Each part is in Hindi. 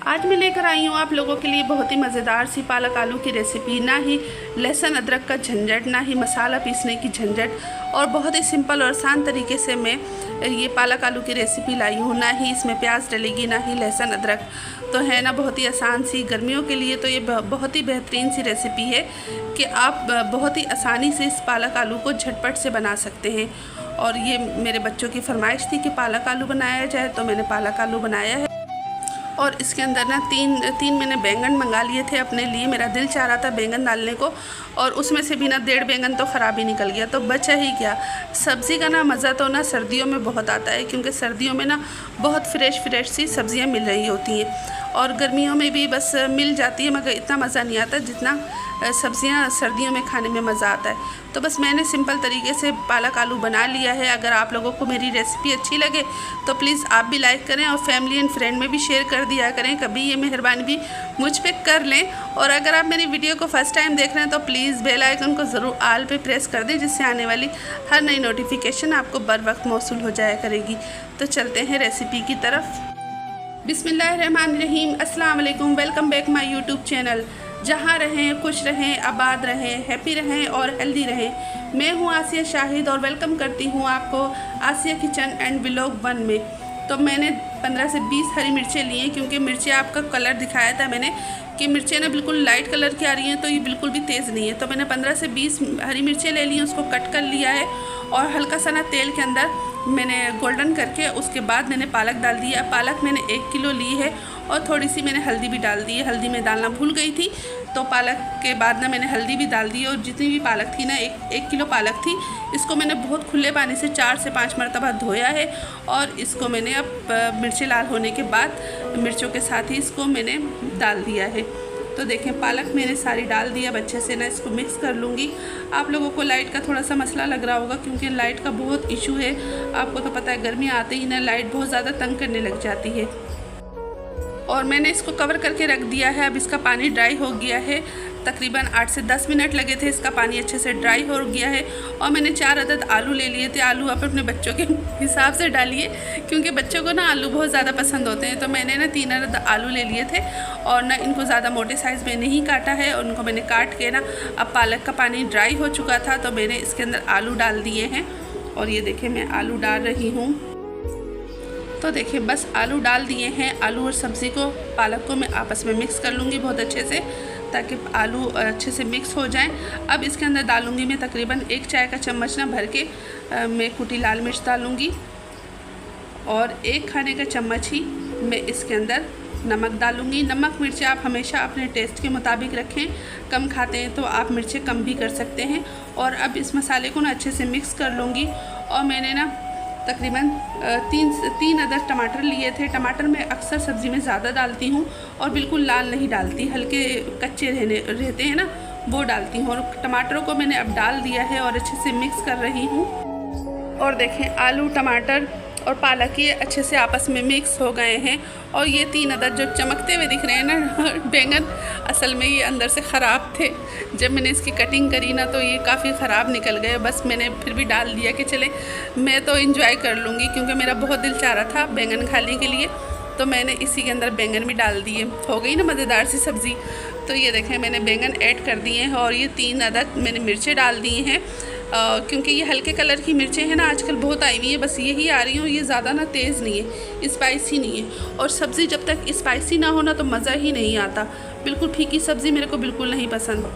आज मैं लेकर आई हूँ आप लोगों के लिए बहुत ही मज़ेदार सी पालक आलू की रेसिपी। ना ही लहसुन अदरक का झंझट, ना ही मसाला पीसने की झंझट, और बहुत ही सिंपल और आसान तरीके से मैं ये पालक आलू की रेसिपी लाई हूँ। ना ही इसमें प्याज डलेगी, ना ही लहसुन अदरक, तो है ना बहुत ही आसान सी। गर्मियों के लिए तो ये बहुत ही बेहतरीन सी रेसिपी है कि आप बहुत ही आसानी से इस पालक आलू को झटपट से बना सकते हैं। और ये मेरे बच्चों की फरमाइश थी कि पालक आलू बनाया जाए, तो मैंने पालक आलू बनाया है। और इसके अंदर ना तीन मैंने बैंगन मंगा लिए थे अपने लिए। मेरा दिल चाह रहा था बैंगन डालने को, और उसमें से भी ना 1.5 बैंगन तो ख़राब ही निकल गया, तो बचा ही क्या। सब्ज़ी का ना मज़ा तो ना सर्दियों में बहुत आता है, क्योंकि सर्दियों में ना बहुत फ्रेश सी सब्ज़ियाँ मिल रही होती हैं, और गर्मियों में भी बस मिल जाती है, मगर इतना मज़ा नहीं आता जितना सब्ज़ियाँ सर्दियों में खाने में मज़ा आता है। तो बस मैंने सिंपल तरीके से पालक आलू बना लिया है। अगर आप लोगों को मेरी रेसिपी अच्छी लगे तो प्लीज़ आप भी लाइक करें, और फैमिली एंड फ्रेंड में भी शेयर कर दिया करें। कभी ये मेहरबानी भी मुझ पे कर लें। और अगर आप मेरी वीडियो को फर्स्ट टाइम देख रहे हैं तो प्लीज़ बेल आइकन को ज़रूर ऑल पे प्रेस कर दें, जिससे आने वाली हर नई नोटिफिकेशन आपको बर वक्त मौसूल हो जाया करेगी। तो चलते हैं रेसिपी की तरफ। बिस्मिल्लाहिर्रहमानिर्रहीम, अस्सलाम वालेकुम। Welcome back my YouTube channel. जहाँ रहें, खुश रहें, आबाद रहें, हैप्पी रहें और हेल्दी रहें। मैं हूँ आसिया शाहिद और वेलकम करती हूँ आपको आसिया किचन एंड व्लॉग 1 में। तो मैंने 15 से 20 हरी मिर्चें ली हैं, क्योंकि मिर्चें आपका कलर दिखाया था मैंने कि मिर्चें ना बिल्कुल लाइट कलर की आ रही हैं, तो ये बिल्कुल भी तेज़ नहीं है। तो मैंने 15 से 20 हरी मिर्चें ले ली हैं, उसको कट कर लिया है, और हल्का सा ना तेल के अंदर मैंने गोल्डन करके उसके बाद मैंने पालक डाल दिया। पालक मैंने 1 किलो ली है, और थोड़ी सी मैंने हल्दी भी डाल दी है। हल्दी मैं डालना भूल गई थी, तो पालक के बाद ना मैंने हल्दी भी डाल दी। और जितनी भी पालक थी ना, एक किलो पालक थी, इसको मैंने बहुत खुले पानी से 4 से 5 मरतबा धोया है। और इसको मैंने अब मिर्चें लाल होने के बाद मिर्चों के साथ ही इसको मैंने डाल दिया है। तो देखें, पालक मैंने सारी डाल दिया। अब अच्छे से ना इसको मिक्स कर लूँगी। आप लोगों को लाइट का थोड़ा सा मसला लग रहा होगा, क्योंकि लाइट का बहुत इशू है। आपको तो पता है गर्मी आते ही ना लाइट बहुत ज़्यादा तंग करने लग जाती है। और मैंने इसको कवर करके रख दिया है। अब इसका पानी ड्राई हो गया है। तकरीबन 8 से 10 मिनट लगे थे, इसका पानी अच्छे से ड्राई हो गया है। और मैंने 4 अदद आलू ले लिए थे। आलू आप अपने बच्चों के हिसाब से डालिए, क्योंकि बच्चों को ना आलू बहुत ज़्यादा पसंद होते हैं। तो मैंने ना 3 अदद आलू ले लिए थे, और ना इनको ज़्यादा मोटे साइज़ में नहीं काटा है। और उनको मैंने काट के ना, अब पालक का पानी ड्राई हो चुका था, तो मैंने इसके अंदर आलू डाल दिए हैं। और ये देखें, मैं आलू डाल रही हूँ। तो देखिए, बस आलू डाल दिए हैं। आलू और सब्ज़ी को, पालक को मैं आपस में मिक्स कर लूँगी बहुत अच्छे से, ताकि आलू अच्छे से मिक्स हो जाएं। अब इसके अंदर डालूँगी मैं तकरीबन 1 चाय का चम्मच ना भर के मैं कुटी लाल मिर्च डालूँगी, और 1 खाने का चम्मच ही मैं इसके अंदर नमक डालूँगी। नमक मिर्चें आप हमेशा अपने टेस्ट के मुताबिक रखें। कम खाते हैं तो आप मिर्चें कम भी कर सकते हैं। और अब इस मसाले को ना अच्छे से मिक्स कर लूँगी। और मैंने ना तकरीबन 3 अदद टमाटर लिए थे। टमाटर मैं अक्सर सब्ज़ी में ज़्यादा डालती हूँ, और बिल्कुल लाल नहीं डालती, हल्के कच्चे रहते हैं ना, वो डालती हूँ। और टमाटरों को मैंने अब डाल दिया है और अच्छे से मिक्स कर रही हूँ। और देखें, आलू, टमाटर और पालक ये अच्छे से आपस में मिक्स हो गए हैं। और ये 3 अदद जो चमकते हुए दिख रहे हैं ना बैंगन, असल में ये अंदर से ख़राब थे। जब मैंने इसकी कटिंग करी ना, तो ये काफ़ी ख़राब निकल गए। बस मैंने फिर भी डाल दिया कि चले, मैं तो एंजॉय कर लूँगी, क्योंकि मेरा बहुत दिल चाह रहा था बैंगन खाने के लिए। तो मैंने इसी के अंदर बैंगन भी डाल दिए। हो गई ना मज़ेदार सी सब्ज़ी। तो ये देखें, मैंने बैंगन ऐड कर दिए हैं, और ये 3 अदद मैंने मिर्चें डाल दी हैं। क्योंकि ये हल्के कलर की मिर्चें हैं ना, आजकल बहुत आई हुई है, बस यही आ रही हूँ। ये ज़्यादा ना तेज़ नहीं है, स्पाइसी नहीं है। और सब्ज़ी जब तक स्पाइसी ना हो ना, तो मज़ा ही नहीं आता। बिल्कुल फीकी सब्ज़ी मेरे को बिल्कुल नहीं पसंद।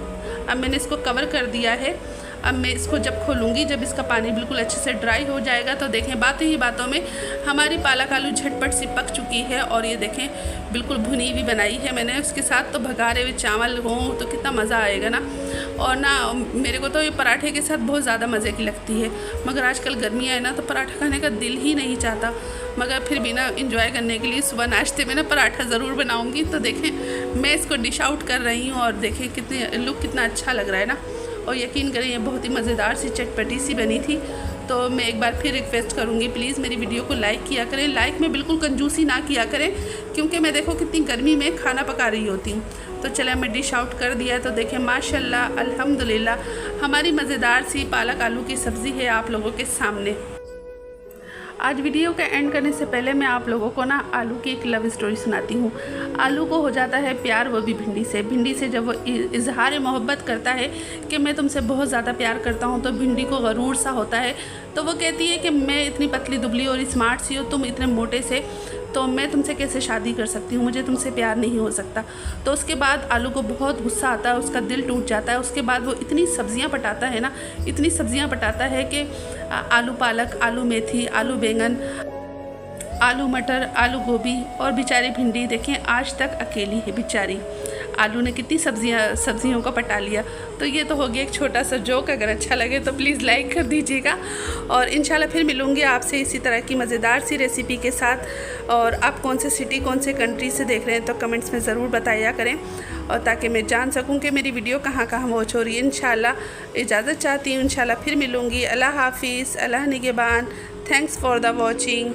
अब मैंने इसको कवर कर दिया है। अब मैं इसको जब खोलूँगी, जब इसका पानी बिल्कुल अच्छे से ड्राई हो जाएगा, तो देखें, बातों ही बातों में हमारी पालक आलू झटपट सी पक चुकी है। और ये देखें, बिल्कुल भुनी हुई बनाई है मैंने। उसके साथ तो भगारे हुए चावल हों तो कितना मज़ा आएगा ना। और ना मेरे को तो ये पराठे के साथ बहुत ज़्यादा मज़े की लगती है, मगर आजकल गर्मी है ना, तो पराठा खाने का दिल ही नहीं चाहता। मगर फिर भी ना इंजॉय करने के लिए सुबह नाश्ते में ना पराठा ज़रूर बनाऊँगी। तो देखें, मैं इसको डिश आउट कर रही हूँ, और देखें कितने लुक कितना अच्छा लग रहा है ना। और यकीन करें, ये बहुत ही मज़ेदार सी चटपटी सी बनी थी। तो मैं एक बार फिर रिक्वेस्ट करूँगी, प्लीज़ मेरी वीडियो को लाइक किया करें। लाइक में बिल्कुल कंजूसी ना किया करें, क्योंकि मैं देखो कितनी गर्मी में खाना पका रही होती हूँ। तो चले, मैं डिश आउट कर दिया। तो देखें, माशाल्लाह, अल्हम्दुलिल्लाह, हमारी मज़ेदार सी पालक आलू की सब्ज़ी है आप लोगों के सामने। आज वीडियो का एंड करने से पहले मैं आप लोगों को ना आलू की एक लव स्टोरी सुनाती हूँ। आलू को हो जाता है प्यार, वो भी भिंडी से। भिंडी से जब वो इजहार मोहब्बत करता है कि मैं तुमसे बहुत ज़्यादा प्यार करता हूँ, तो भिंडी को गरूर सा होता है। तो वो कहती है कि मैं इतनी पतली दुबली और स्मार्ट सी हूँ, तुम इतने मोटे से, तो मैं तुमसे कैसे शादी कर सकती हूँ, मुझे तुमसे प्यार नहीं हो सकता। तो उसके बाद आलू को बहुत गुस्सा आता है, उसका दिल टूट जाता है। उसके बाद वो इतनी सब्जियाँ पटाता है ना, इतनी सब्जियाँ पटाता है कि आलू पालक, आलू मेथी, आलू बैंगन, आलू मटर, आलू गोभी, और बेचारी भिंडी देखें आज तक अकेली है बेचारी। आलू ने कितनी सब्जियों को पटा लिया। तो ये तो हो गया एक छोटा सा जोक। अगर अच्छा लगे तो प्लीज़ लाइक कर दीजिएगा, और इंशाल्लाह फिर मिलूँगी आपसे इसी तरह की मज़ेदार सी रेसिपी के साथ। और आप कौन से सिटी, कौन से कंट्री से देख रहे हैं तो कमेंट्स में ज़रूर बताया करें, और ताकि मैं जान सकूं कि मेरी वीडियो कहाँ कहाँ वॉच हो रही है। इंशाल्लाह इजाज़त चाहती हूँ, इंशाल्लाह फिर मिलूँगी। अल्लाह हाफिज़, अल्लाह निगहबान। Thanks for the watching.